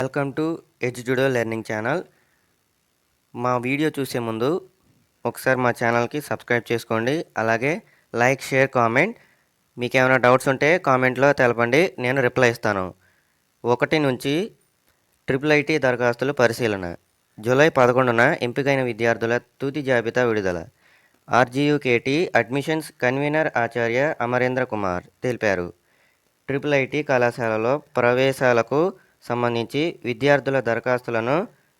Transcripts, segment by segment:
Welcome to Edujudo learning channel. మా video చూసే ముందు ఒకసారి మా ఛానల్కి సబ్స్క్రైబ్ చేసుకోండి. అలాగే లైక్, షేర్, కామెంట్. మీకు ఏమైనా డౌట్స్ ఉంటే కామెంట్లో తెలపండి, నేను రిప్లై ఇస్తాను. 1 నుంచి ట్రిపుల్ ఐటీ దరఖాస్తుల పరిశీలన. జూలై 11న ఎంపికైన విద్యార్థుల తుది జాబితా విడుదల. ఆర్జీయూకేటీ అడ్మిషన్స్ కన్వీనర్ ఆచార్య అమరేంద్ర కుమార్ తెలిపారు. ట్రిపుల్ ఐటీ కళాశాలలో ప్రవేశాలకు సంబంధించి విద్యార్థుల దరఖాస్తులను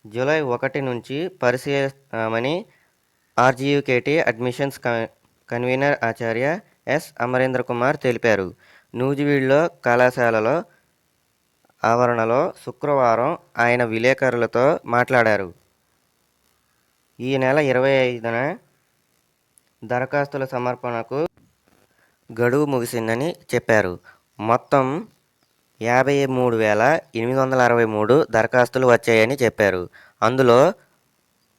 జూలై 1 నుంచి పరిశీలిస్తామని ఆర్జీయూకేటీ అడ్మిషన్స్ కన్వీనర్ ఆచార్య ఎస్ అమరేంద్ర కుమార్ తెలిపారు. నూజివీడులో కళాశాలలో ఆవరణలో శుక్రవారం ఆయన విలేకరులతో మాట్లాడారు. ఈ నెల 25న దరఖాస్తుల సమర్పణకు గడువు ముగిసిందని చెప్పారు. మొత్తం 53,863 దరఖాస్తులు వచ్చాయని చెప్పారు. అందులో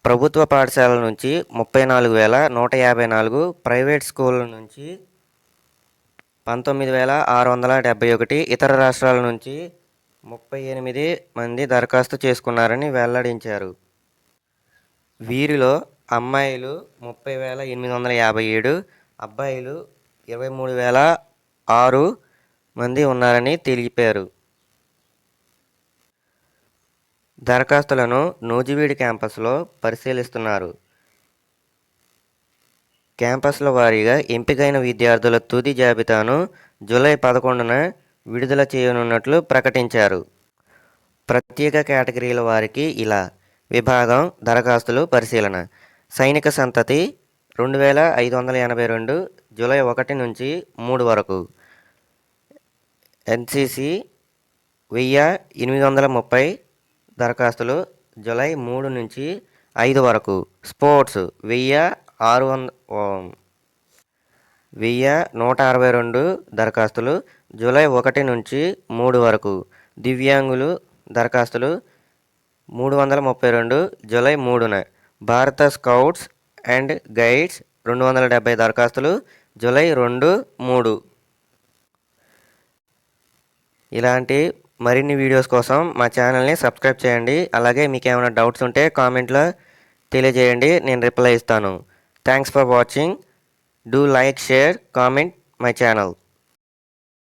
ప్రభుత్వ పాఠశాలల నుంచి 34,154, ప్రైవేట్ స్కూళ్ళ నుంచి 19,671, ఇతర రాష్ట్రాల నుంచి 38 మంది దరఖాస్తు చేసుకున్నారని వెల్లడించారు. వీరిలో అమ్మాయిలు 30,857, అబ్బాయిలు 23,006 మంది ఉన్నారని తెలిపారు. దరఖాస్తులను నూజివీడు క్యాంపస్లో పరిశీలిస్తున్నారు. క్యాంపస్ల వారీగా ఎంపికైన విద్యార్థుల తుది జాబితాను జూలై 11న విడుదల చేయనున్నట్లు ప్రకటించారు. ప్రత్యేక కేటగిరీల వారికి ఇలా: విభాగం దరఖాస్తులు పరిశీలన. సైనిక సంతతి 2,582 జూలై 1 నుంచి 3 వరకు. ఎన్సీసీ 1,830 దరఖాస్తులు జూలై 3 నుంచి 5 వరకు. స్పోర్ట్స్ 1,162 దరఖాస్తులు జూలై 1 నుంచి 3 వరకు. దివ్యాంగులు దరఖాస్తులు 332 జూలై 3న. భారత స్కౌట్స్ అండ్ గైడ్స్ 270 దరఖాస్తులు జూలై 2, 3. ఇలాంటి మరిన్ని వీడియోస్ కోసం మా ఛానల్ని సబ్స్క్రైబ్ చేయండి. అలాగే మీకు ఏమైనా డౌట్స్ ఉంటే కామెంట్లో తెలియజేయండి, నేను రిప్లై ఇస్తాను. Thanks for watching. Do like, share, comment my channel.